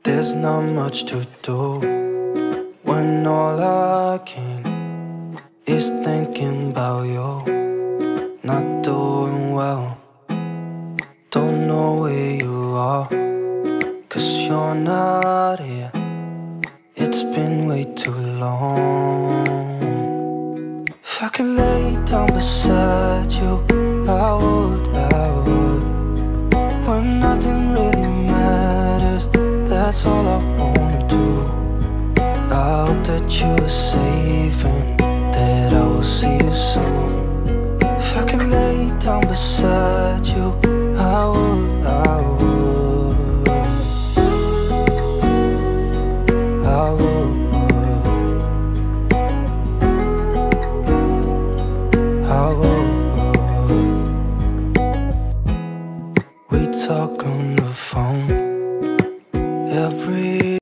There's not much to do when all I can is thinking about you. Not doing well, don't know where you are, 'cause you're not here. It's been way too long. If I could lay down beside you, I would. When nothing really matters, that's all I wanna do. I hope that you are safe and that I will see you soon. If I could lay down beside you, I would. I would. I would. We talk on the phone every